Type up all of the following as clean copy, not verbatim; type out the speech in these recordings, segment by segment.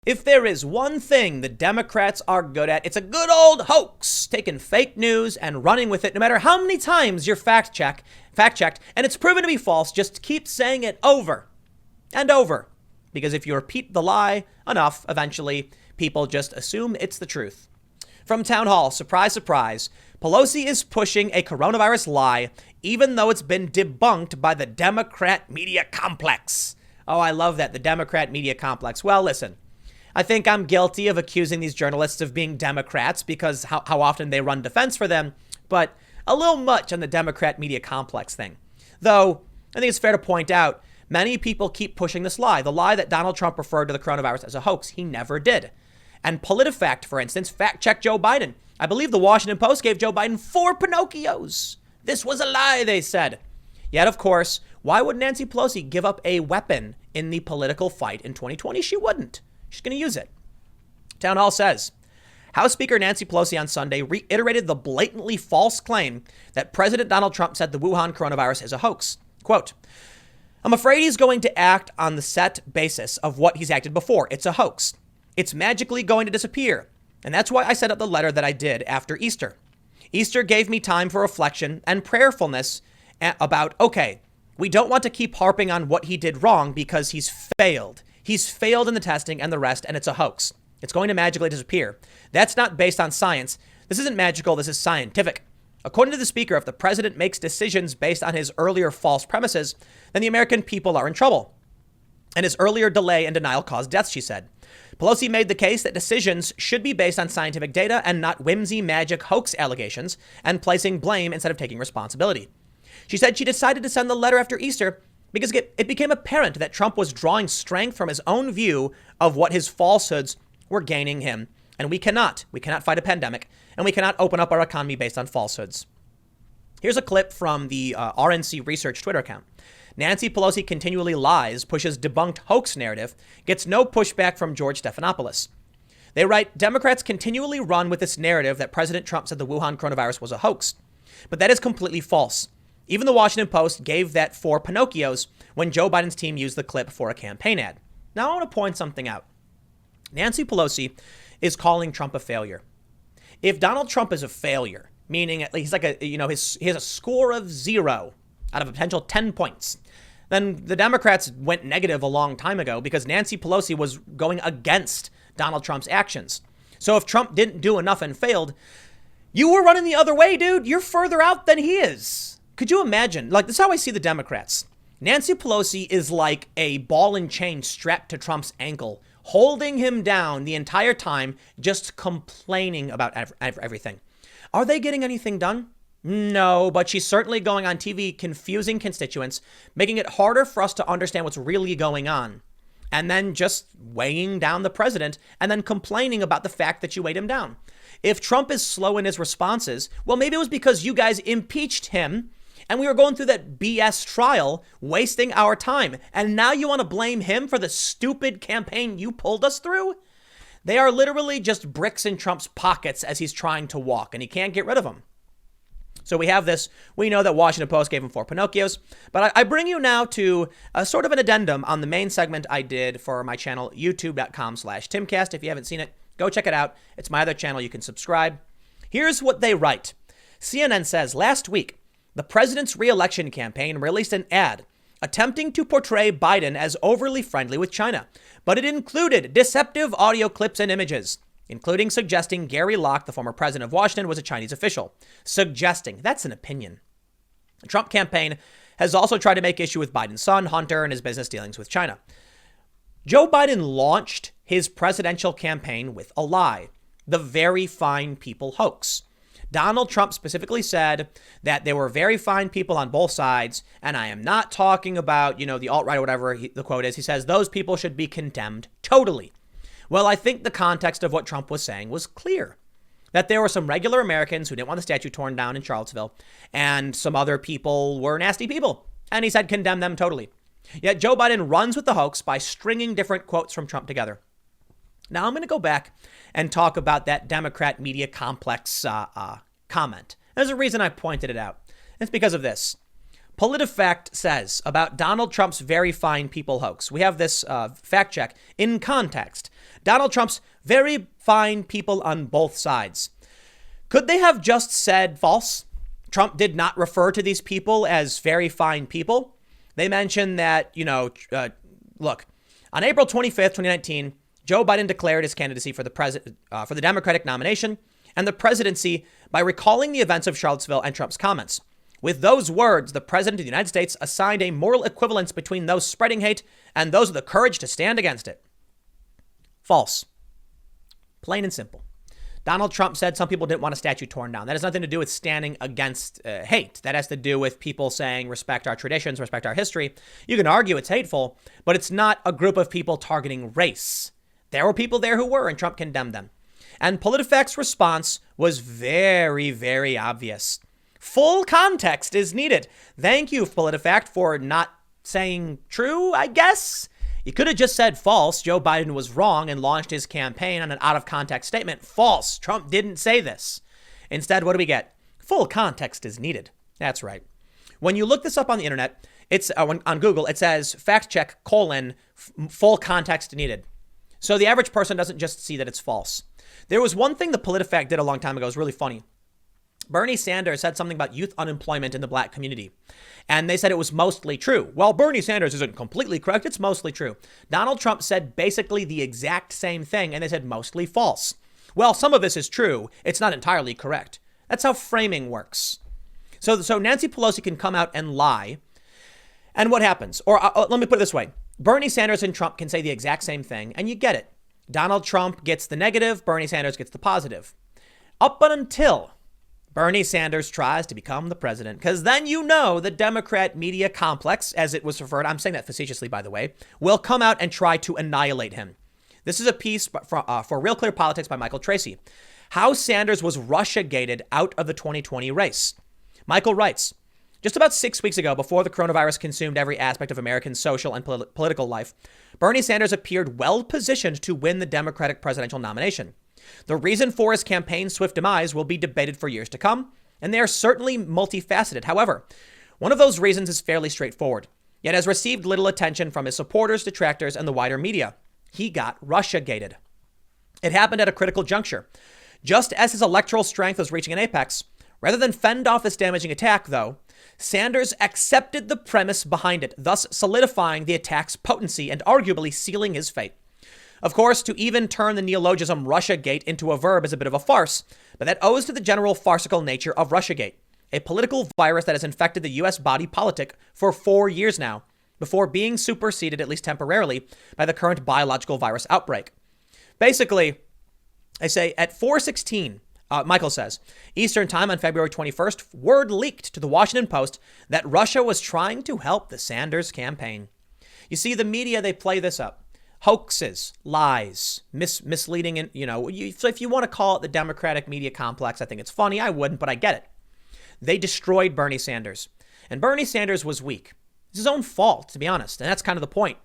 If there is one thing the Democrats are good at, it's a good old hoax, taking fake news and running with it no matter how many times you're fact-checked, and it's proven to be false. Just keep saying it over and over. Because if you repeat the lie enough, eventually people just assume it's the truth. From Town Hall, surprise, surprise, Pelosi is pushing a coronavirus lie, even though it's been debunked by the Democrat media complex. Oh, I love that, the Democrat media complex. Well, listen. I think I'm guilty of accusing these journalists of being Democrats because how often they run defense for them, but a little much on the Democrat media complex thing. Though, I think it's fair to point out, many people keep pushing this lie, the lie that Donald Trump referred to the coronavirus as a hoax. He never did. And PolitiFact, for instance, fact-checked Joe Biden. I believe the Washington Post gave Joe Biden 4 Pinocchios. This was a lie, they said. Yet, of course, why would Nancy Pelosi give up a weapon in the political fight in 2020? She wouldn't. She's going to use it. Town Hall says, House Speaker Nancy Pelosi on Sunday reiterated the blatantly false claim that President Donald Trump said the Wuhan coronavirus is a hoax. Quote, I'm afraid he's going to act on the set basis of what he's acted before. It's a hoax. It's magically going to disappear. And that's why I set up the letter that I did after Easter. Easter gave me time for reflection and prayerfulness about, okay, we don't want to keep harping on what he did wrong because he's failed. He's failed in the testing and the rest, and it's a hoax. It's going to magically disappear. That's not based on science. This isn't magical. This is scientific. According to the speaker, if the president makes decisions based on his earlier false premises, then the American people are in trouble. And his earlier delay and denial caused deaths, she said. Pelosi made the case that decisions should be based on scientific data and not whimsy, magic, hoax allegations and placing blame instead of taking responsibility. She said she decided to send the letter after Easter because it became apparent that Trump was drawing strength from his own view of what his falsehoods were gaining him. And we cannot fight a pandemic, and we cannot open up our economy based on falsehoods. Here's a clip from the RNC Research Twitter account. Nancy Pelosi continually lies, pushes debunked hoax narrative, gets no pushback from George Stephanopoulos. They write, Democrats continually run with this narrative that President Trump said the Wuhan coronavirus was a hoax. But that is completely false. Even the Washington Post gave that 4 Pinocchios when Joe Biden's team used the clip for a campaign ad. Now I want to point something out. Nancy Pelosi is calling Trump a failure. If Donald Trump is a failure, meaning he's like he has a score of 0 out of a potential 10 points, then the Democrats went negative a long time ago because Nancy Pelosi was going against Donald Trump's actions. So if Trump didn't do enough and failed, you were running the other way, dude. You're further out than he is. Could you imagine? Like, this is how I see the Democrats. Nancy Pelosi is like a ball and chain strapped to Trump's ankle, holding him down the entire time, just complaining about everything. Are they getting anything done? No, but she's certainly going on TV, confusing constituents, making it harder for us to understand what's really going on, and then just weighing down the president and then complaining about the fact that you weighed him down. If Trump is slow in his responses, well, maybe it was because you guys impeached him and we were going through that BS trial, wasting our time. And now you want to blame him for the stupid campaign you pulled us through? They are literally just bricks in Trump's pockets as he's trying to walk, and he can't get rid of them. So we have this. We know that Washington Post gave him 4 Pinocchios. But I bring you now to a sort of an addendum on the main segment I did for my channel, youtube.com/Timcast. If you haven't seen it, go check it out. It's my other channel. You can subscribe. Here's what they write. CNN says, last week, the president's re-election campaign released an ad attempting to portray Biden as overly friendly with China, but it included deceptive audio clips and images, including suggesting Gary Locke, the former president of Washington, was a Chinese official. Suggesting, that's an opinion. The Trump campaign has also tried to make issue with Biden's son, Hunter, and his business dealings with China. Joe Biden launched his presidential campaign with a lie, the very fine people hoax. Donald Trump specifically said that there were very fine people on both sides, and I am not talking about, the alt-right or whatever the quote is. He says those people should be condemned totally. Well, I think the context of what Trump was saying was clear, that there were some regular Americans who didn't want the statue torn down in Charlottesville, and some other people were nasty people, and he said condemn them totally. Yet Joe Biden runs with the hoax by stringing different quotes from Trump together. Now I'm going to go back and talk about that Democrat media complex comment. There's a reason I pointed it out. It's because of this. PolitiFact says about Donald Trump's very fine people hoax. We have this fact check in context. Donald Trump's very fine people on both sides. Could they have just said false? Trump did not refer to these people as very fine people. They mentioned that, look, on April 25th, 2019, Joe Biden declared his candidacy for the Democratic nomination and the presidency by recalling the events of Charlottesville and Trump's comments. With those words, the president of the United States assigned a moral equivalence between those spreading hate and those with the courage to stand against it. False. Plain and simple. Donald Trump said some people didn't want a statue torn down. That has nothing to do with standing against hate. That has to do with people saying respect our traditions, respect our history. You can argue it's hateful, but it's not a group of people targeting race. There were people there who were, and Trump condemned them. And PolitiFact's response was very, very obvious. Full context is needed. Thank you, PolitiFact, for not saying true, I guess. You could have just said false. Joe Biden was wrong and launched his campaign on an out-of-context statement. False. Trump didn't say this. Instead, what do we get? Full context is needed. That's right. When you look this up on the internet, it's on Google, it says fact check : full context needed. So the average person doesn't just see that it's false. There was one thing the PolitiFact did a long time ago. It was really funny. Bernie Sanders said something about youth unemployment in the black community. And they said it was mostly true. Well, Bernie Sanders isn't completely correct. It's mostly true. Donald Trump said basically the exact same thing, and they said mostly false. Well, some of this is true. It's not entirely correct. That's how framing works. So Nancy Pelosi can come out and lie. And what happens? Or let me put it this way. Bernie Sanders and Trump can say the exact same thing, and you get it. Donald Trump gets the negative. Bernie Sanders gets the positive. Up until Bernie Sanders tries to become the president, because then the Democrat media complex, as it was referred, I'm saying that facetiously, by the way, will come out and try to annihilate him. This is a piece for Real Clear Politics by Michael Tracy. How Sanders was Russiagated out of the 2020 race. Michael writes, just about 6 weeks ago, before the coronavirus consumed every aspect of American social and political life, Bernie Sanders appeared well positioned to win the Democratic presidential nomination. The reason for his campaign's swift demise will be debated for years to come, and they are certainly multifaceted. However, one of those reasons is fairly straightforward, yet has received little attention from his supporters, detractors, and the wider media. He got Russiagated. It happened at a critical juncture. Just as his electoral strength was reaching an apex, rather than fend off this damaging attack, though, Sanders accepted the premise behind it, thus solidifying the attack's potency and arguably sealing his fate. Of course, to even turn the neologism Russiagate into a verb is a bit of a farce, but that owes to the general farcical nature of Russiagate, a political virus that has infected the U.S. body politic for 4 years now, before being superseded, at least temporarily, by the current biological virus outbreak. Basically, I say at 4:16, Michael says, Eastern time on February 21st, word leaked to the Washington Post that Russia was trying to help the Sanders campaign. You see, the media, they play this up. Hoaxes, lies, misleading, and, so if you want to call it the Democratic media complex, I think it's funny. I wouldn't, but I get it. They destroyed Bernie Sanders. And Bernie Sanders was weak. It's his own fault, to be honest. And that's kind of the point.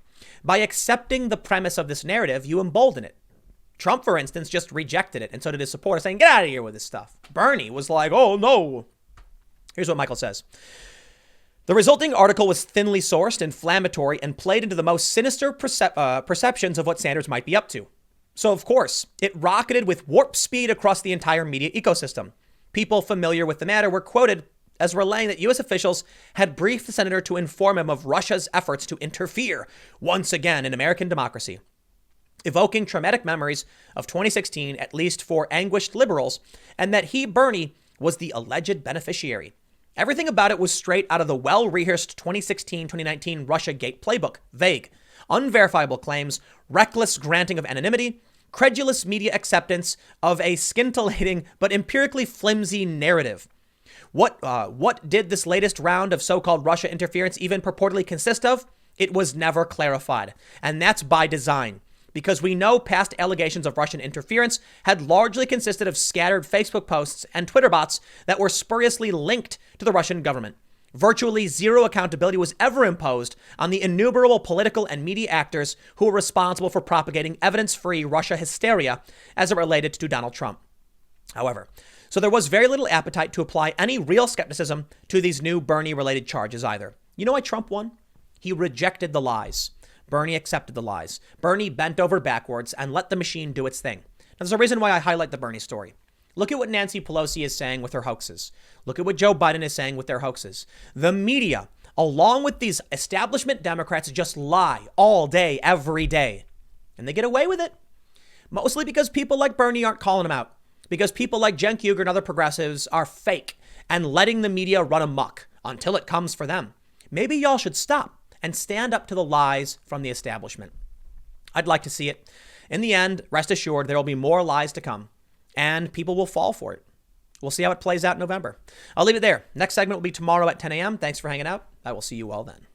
By accepting the premise of this narrative, you embolden it. Trump, for instance, just rejected it. And so did his supporters, saying, get out of here with this stuff. Bernie was like, oh, no. Here's what Michael says. The resulting article was thinly sourced, inflammatory, and played into the most sinister perceptions of what Sanders might be up to. So, of course, it rocketed with warp speed across the entire media ecosystem. People familiar with the matter were quoted as relaying that U.S. officials had briefed the senator to inform him of Russia's efforts to interfere once again in American democracy, evoking traumatic memories of 2016, at least for anguished liberals, and that he, Bernie, was the alleged beneficiary. Everything about it was straight out of the well-rehearsed 2016-2019 Russiagate playbook. Vague, unverifiable claims, reckless granting of anonymity, credulous media acceptance of a scintillating but empirically flimsy narrative. What did this latest round of so-called Russia interference even purportedly consist of? It was never clarified. And that's by design, because we know past allegations of Russian interference had largely consisted of scattered Facebook posts and Twitter bots that were spuriously linked to the Russian government. Virtually zero accountability was ever imposed on the innumerable political and media actors who were responsible for propagating evidence-free Russia hysteria as it related to Donald Trump. However, So there was very little appetite to apply any real skepticism to these new Bernie-related charges either. You know why Trump won? He rejected the lies. Bernie accepted the lies. Bernie bent over backwards and let the machine do its thing. Now, there's a reason why I highlight the Bernie story. Look at what Nancy Pelosi is saying with her hoaxes. Look at what Joe Biden is saying with their hoaxes. The media, along with these establishment Democrats, just lie all day, every day. And they get away with it. Mostly because people like Bernie aren't calling them out. Because people like Jen Kuger and other progressives are fake and letting the media run amok until it comes for them. Maybe y'all should stop and stand up to the lies from the establishment. I'd like to see it. In the end, rest assured, there will be more lies to come and people will fall for it. We'll see how it plays out in November. I'll leave it there. Next segment will be tomorrow at 10 a.m. Thanks for hanging out. I will see you all then.